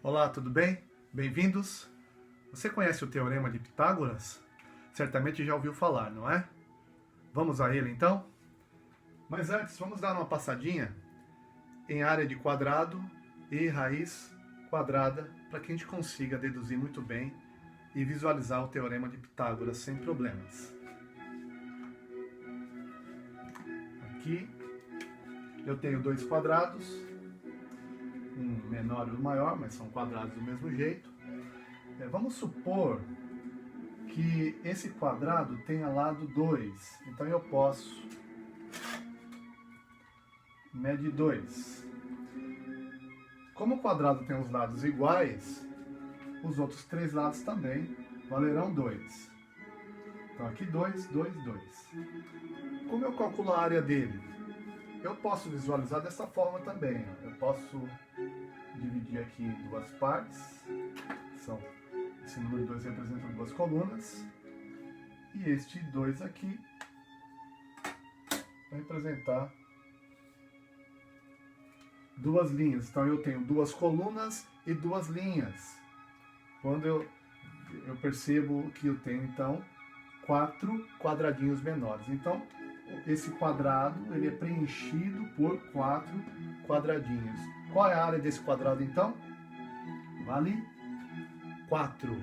Olá, tudo bem? Bem-vindos! Você conhece o Teorema de Pitágoras? Certamente já ouviu falar, não é? Vamos a ele então? Mas antes, vamos dar uma passadinha em área de quadrado e raiz quadrada para que a gente consiga deduzir muito bem e visualizar o Teorema de Pitágoras sem problemas. Aqui eu tenho dois quadrados, um menor e um maior, mas são quadrados do mesmo jeito. Vamos supor que esse quadrado tenha lado 2, então eu posso medir 2. Como o quadrado tem os lados iguais, os outros três lados também valerão 2. Então aqui 2, 2, 2. Como eu calculo a área dele? Eu posso visualizar dessa forma também. Eu posso dividir aqui em duas partes. Esse número 2 representa duas colunas. E este 2 aqui vai representar duas linhas. Então eu tenho duas colunas e duas linhas. Quando eu percebo que eu tenho então 4 quadradinhos menores. Então esse quadrado ele é preenchido por 4 quadradinhos. Qual é a área desse quadrado então? Vale 4.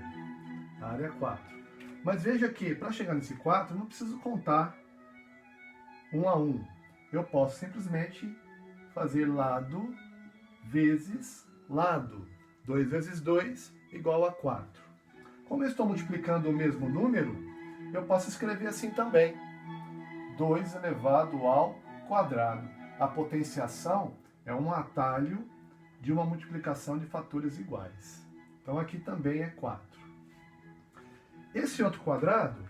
A área é 4. Mas veja que para chegar nesse 4 eu não preciso contar um a um. Eu posso simplesmente fazer lado vezes lado. 2 vezes 2 igual a 4. Como eu estou multiplicando o mesmo número, eu posso escrever assim também. 2 elevado ao quadrado. A potenciação é um atalho de uma multiplicação de fatores iguais. Então aqui também é 4. Esse outro quadrado,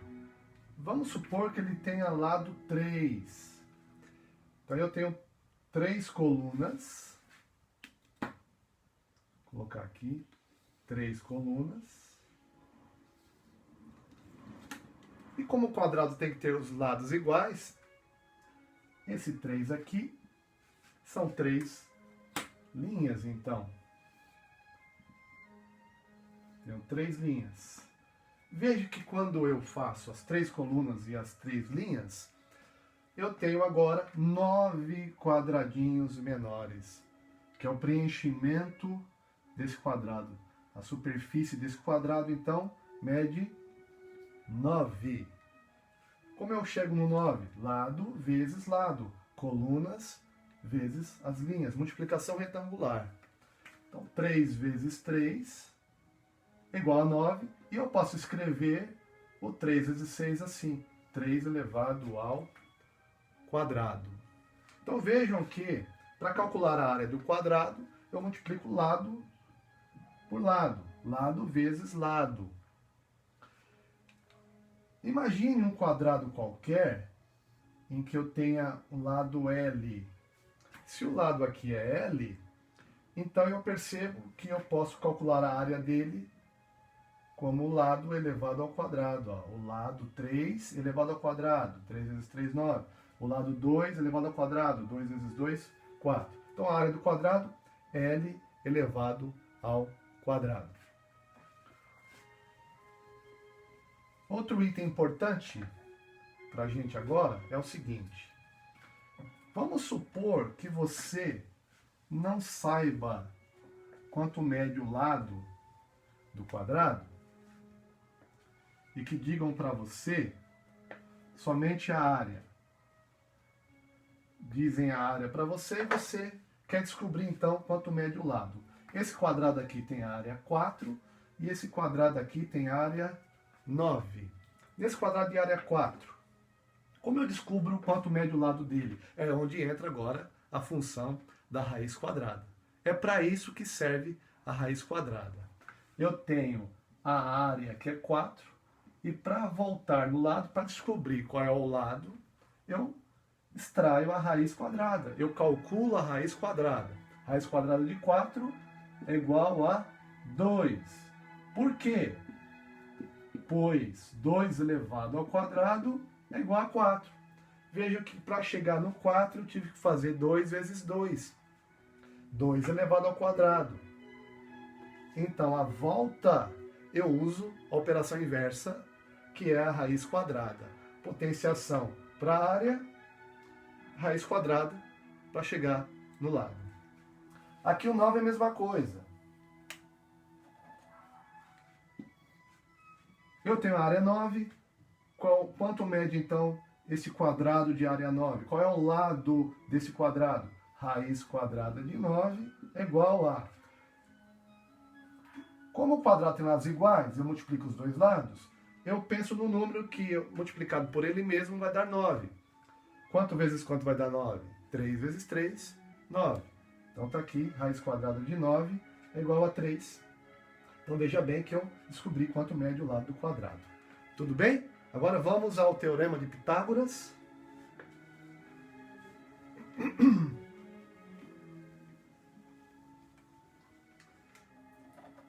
vamos supor que ele tenha lado 3. Então eu tenho 3 colunas. Vou colocar aqui 3 colunas. E como o quadrado tem que ter os lados iguais, esse 3 aqui são 3 linhas, então. Tenho 3 linhas. Veja que quando eu faço as 3 colunas e as 3 linhas, eu tenho agora 9 quadradinhos menores, que é o preenchimento desse quadrado. A superfície desse quadrado, então, mede 9. Como eu chego no 9? Lado vezes lado. Colunas vezes as linhas. Multiplicação retangular. Então, 3 vezes 3 é igual a 9. E eu posso escrever o 3 vezes 6 assim. 3 elevado ao quadrado. Então, vejam que, para calcular a área do quadrado, eu multiplico lado por lado. Lado vezes lado. Imagine um quadrado qualquer em que eu tenha um lado L. Se o lado aqui é L, então eu percebo que eu posso calcular a área dele como o lado elevado ao quadrado. Ó. O lado 3 elevado ao quadrado. 3 vezes 3, 9. O lado 2 elevado ao quadrado. 2 vezes 2, 4. Então a área do quadrado é L elevado ao quadrado. Outro item importante para a gente agora é o seguinte. Vamos supor que você não saiba quanto mede o lado do quadrado e que digam para você somente a área. Dizem a área para você e você quer descobrir então quanto mede o lado. Esse quadrado aqui tem área 4 e esse quadrado aqui tem área 9. Nesse quadrado de área 4, como eu descubro quanto mede o lado dele? É onde entra agora a função da raiz quadrada. É para isso que serve a raiz quadrada. Eu tenho a área que é 4 e para voltar no lado, para descobrir qual é o lado, eu extraio a raiz quadrada. Eu calculo a raiz quadrada. A raiz quadrada de 4 é igual a 2. Por quê? Pois 2 elevado ao quadrado é igual a 4. Veja que para chegar no 4 eu tive que fazer 2 vezes 2. 2 elevado ao quadrado. Então, a volta, eu uso a operação inversa, que é a raiz quadrada. Potenciação para a área, raiz quadrada para chegar no lado. Aqui o 9 é a mesma coisa. Eu tenho a área 9. Quanto mede, então, esse quadrado de área 9? Qual é o lado desse quadrado? Raiz quadrada de 9 é igual a... Como o quadrado tem lados iguais, eu multiplico os dois lados, eu penso no número que, multiplicado por ele mesmo, vai dar 9. Quanto vezes quanto vai dar 9? 3 vezes 3, 9. Então está aqui, raiz quadrada de 9 é igual a 3. Então veja bem que eu descobri quanto mede o lado do quadrado. Tudo bem? Agora vamos ao teorema de Pitágoras.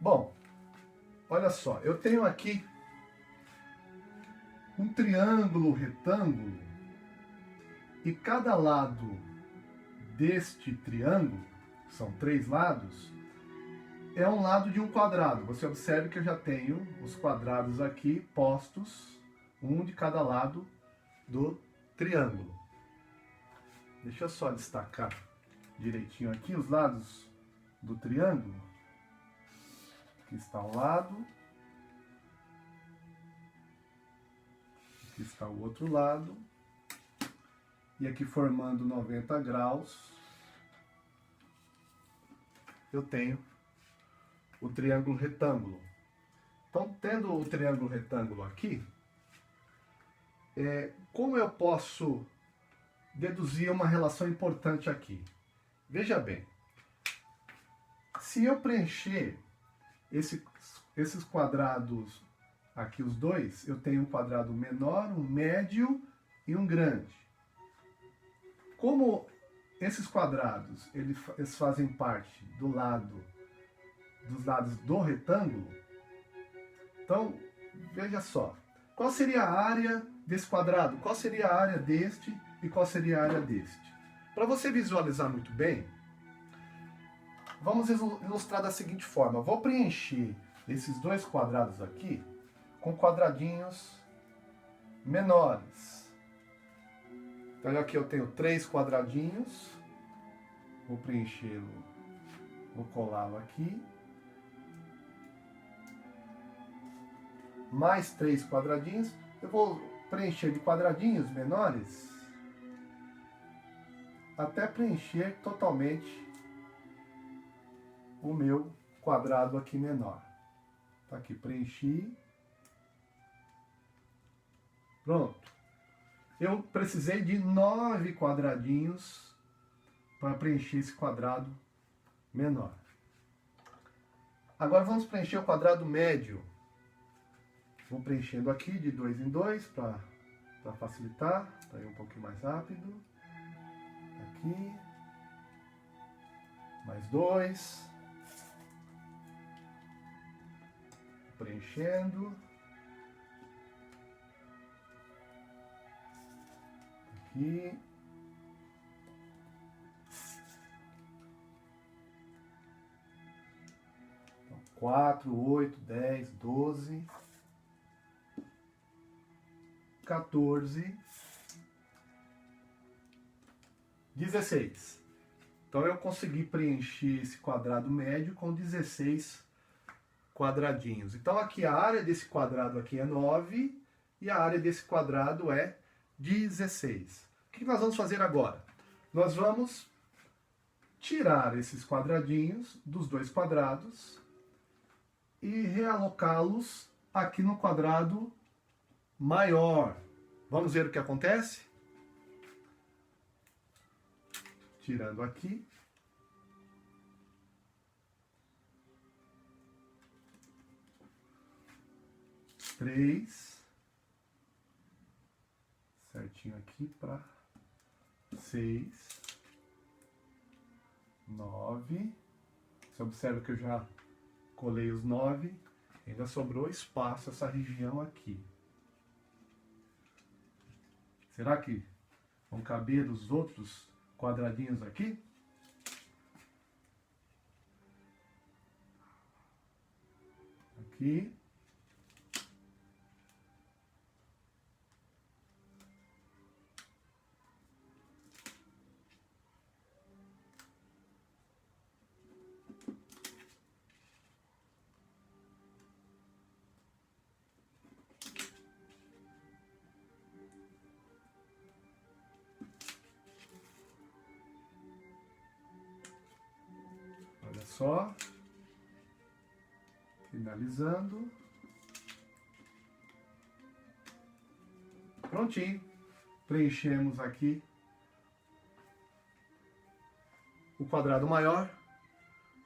Bom, olha só, eu tenho aqui um triângulo retângulo e cada lado deste triângulo, são 3 lados, é um lado de um quadrado. Você observe que eu já tenho os quadrados aqui postos, um de cada lado do triângulo. Deixa eu só destacar direitinho aqui os lados do triângulo. Aqui está um lado. Aqui está o outro lado. E aqui formando 90 graus, eu tenho o triângulo retângulo. Então, tendo o triângulo retângulo aqui, como eu posso deduzir uma relação importante aqui? Veja bem, se eu preencher esses quadrados aqui, os dois, eu tenho um quadrado menor, um médio e um grande. Como esses quadrados eles fazem parte dos lados do retângulo, então, veja só, qual seria a área desse quadrado? Qual seria a área deste e qual seria a área deste? Para você visualizar muito bem, vamos ilustrar da seguinte forma. Eu vou preencher esses dois quadrados aqui com quadradinhos menores. Então aqui eu tenho 3 quadradinhos. Vou preenchê-lo, vou colá-lo aqui. Mais 3 quadradinhos. Eu vou preencher de quadradinhos menores até preencher totalmente o meu quadrado aqui menor. Tá aqui, preenchi. Pronto. Eu precisei de 9 quadradinhos para preencher esse quadrado menor. Agora vamos preencher o quadrado médio. Vou preenchendo aqui de 2 em 2 para facilitar, para ir um pouquinho mais rápido. Aqui. Mais 2. Preenchendo. Aqui. Então, 4, 8, 10, 12, 14, 16. Então eu consegui preencher esse quadrado médio com 16 quadradinhos. Então aqui a área desse quadrado aqui é 9 e a área desse quadrado é 16. O que nós vamos fazer agora? Nós vamos tirar esses quadradinhos dos dois quadrados e realocá-los aqui no quadrado maior. Vamos ver o que acontece? Tirando aqui. Três. Certinho aqui para 6. 9. Você observa que eu já colei os 9. Ainda sobrou espaço essa região aqui. Será que vão caber os outros quadradinhos aqui? aqui. Olha só. Finalizando. Prontinho. Preenchemos aqui o quadrado maior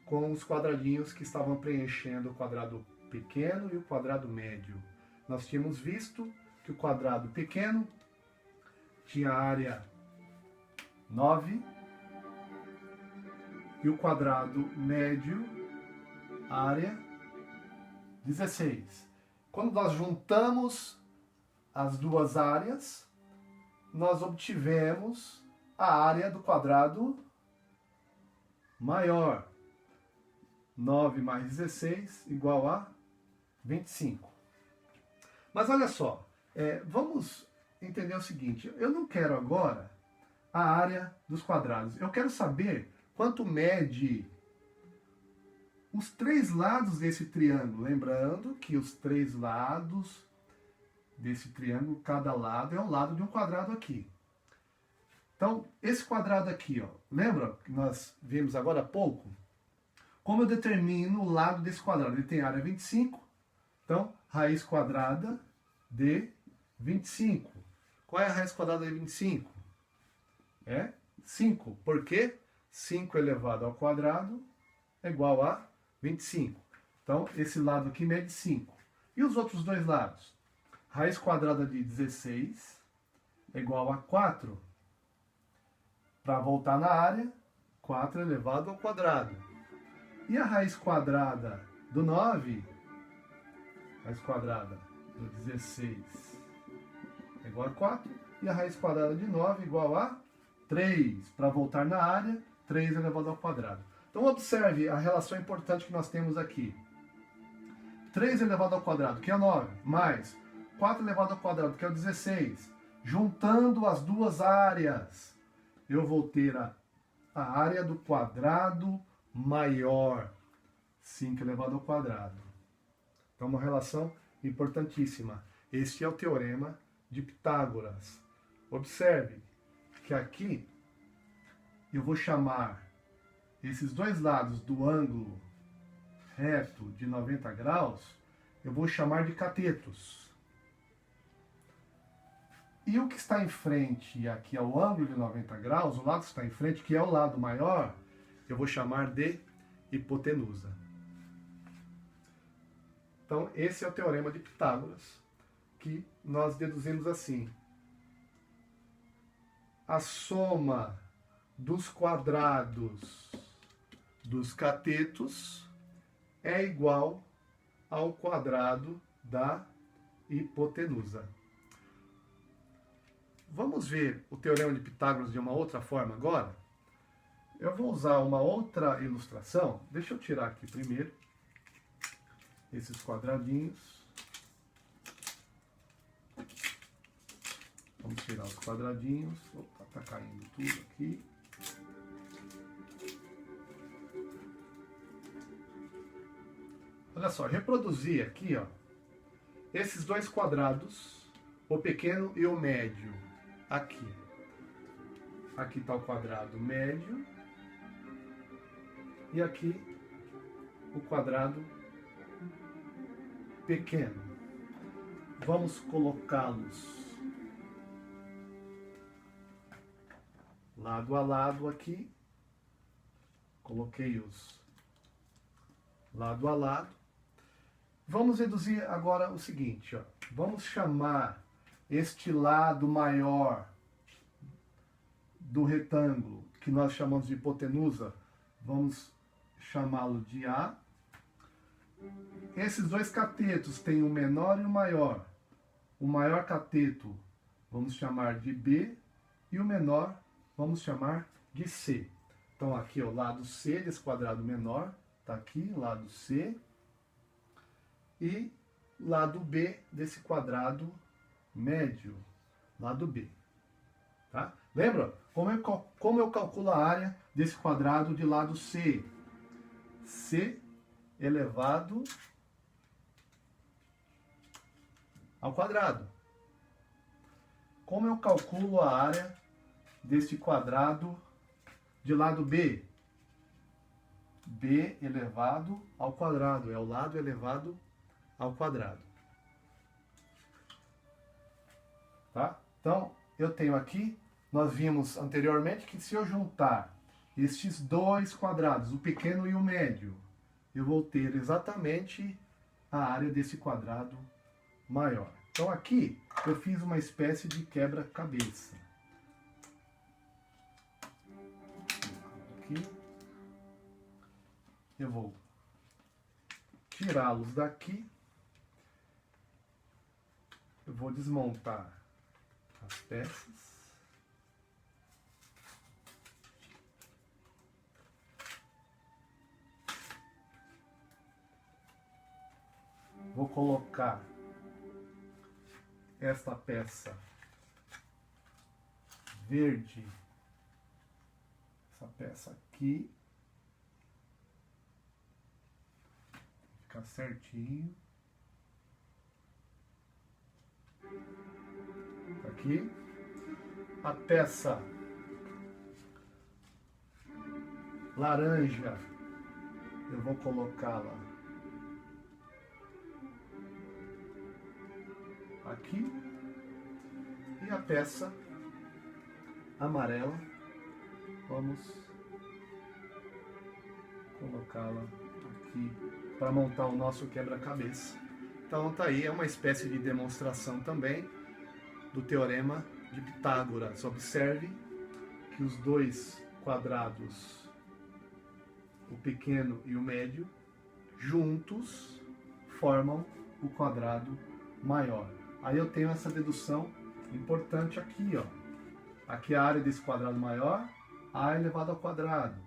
com os quadradinhos que estavam preenchendo o quadrado pequeno e o quadrado médio. Nós tínhamos visto que o quadrado pequeno tinha área 9 e o quadrado médio área 16. Quando nós juntamos as duas áreas, nós obtivemos a área do quadrado maior. 9 mais 16 igual a 25. Mas olha só, vamos entender o seguinte, eu não quero agora a área dos quadrados, eu quero saber quanto mede os três lados desse triângulo. Lembrando que os três lados desse triângulo, cada lado é um lado de um quadrado aqui. Então, esse quadrado aqui, ó, lembra que nós vimos agora há pouco? Como eu determino o lado desse quadrado? Ele tem área 25, então, raiz quadrada de 25. Qual é a raiz quadrada de 25? É 5. Por quê? 5 elevado ao quadrado é igual a 25. Então, esse lado aqui mede 5. E os outros dois lados? Raiz quadrada de 16 é igual a 4. Para voltar na área, 4 elevado ao quadrado. E a raiz quadrada do 9, raiz quadrada do 16 é igual a 4. E a raiz quadrada de 9 é igual a 3. Para voltar na área, 3 elevado ao quadrado. Então observe a relação importante que nós temos aqui. 3 elevado ao quadrado, que é 9, mais 4 elevado ao quadrado, que é o 16. Juntando as duas áreas, eu vou ter a área do quadrado maior. 5 elevado ao quadrado. Então uma relação importantíssima. Este é o teorema de Pitágoras. Observe que aqui eu vou chamar esses dois lados do ângulo reto de 90 graus, eu vou chamar de catetos. E o que está em frente aqui ao ângulo de 90 graus, o lado que está em frente, que é o lado maior, eu vou chamar de hipotenusa. Então, esse é o teorema de Pitágoras, que nós deduzimos assim. A soma dos quadrados dos catetos é igual ao quadrado da hipotenusa. Vamos ver o teorema de Pitágoras de uma outra forma agora? Eu vou usar uma outra ilustração. Deixa eu tirar aqui primeiro esses quadradinhos. Vamos tirar os quadradinhos. Opa, tá caindo tudo aqui. Olha só, reproduzir aqui, ó, esses dois quadrados, o pequeno e o médio, aqui. Aqui está o quadrado médio e aqui o quadrado pequeno. Vamos colocá-los lado a lado aqui. Coloquei-os lado a lado. Vamos reduzir agora o seguinte, ó. Vamos chamar este lado maior do retângulo, que nós chamamos de hipotenusa, vamos chamá-lo de A. Esses dois catetos têm o menor e o maior. O maior cateto vamos chamar de B e o menor vamos chamar de C. Então aqui é o lado C desse quadrado menor, está aqui, lado C. e lado B desse quadrado médio, lado B. Tá? Lembra? Como eu calculo a área desse quadrado de lado C? C elevado ao quadrado. Como eu calculo a área deste quadrado de lado B? B elevado ao quadrado, é o lado elevado ao quadrado. Tá? Então, eu tenho aqui, nós vimos anteriormente que se eu juntar estes dois quadrados, o pequeno e o médio, eu vou ter exatamente a área desse quadrado maior. Então aqui eu fiz uma espécie de quebra-cabeça. Aqui. Eu vou tirá-los daqui. Eu vou desmontar as peças. Vou colocar esta peça verde, essa peça aqui, ficar certinho. Aqui, a peça laranja, eu vou colocá-la aqui, e a peça amarela, vamos colocá-la aqui para montar o nosso quebra-cabeça. Então tá aí, é uma espécie de demonstração também do teorema de Pitágoras. Observe que os dois quadrados, o pequeno e o médio, juntos formam o quadrado maior. Aí eu tenho essa dedução importante aqui, ó. Aqui a área desse quadrado maior, A elevado ao quadrado.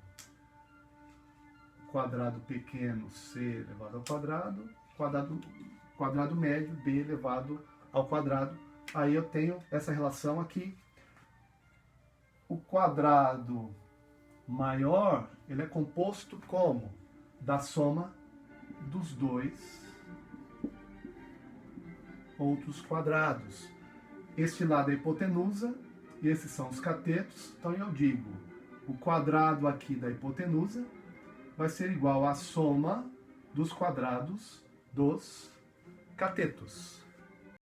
Quadrado pequeno, C elevado ao quadrado. Quadrado médio, B elevado ao quadrado. Aí eu tenho essa relação aqui. O quadrado maior, ele é composto como? Da soma dos dois outros quadrados. Este lado é a hipotenusa, e esses são os catetos. Então eu digo, o quadrado aqui da hipotenusa vai ser igual à soma dos quadrados dos catetos.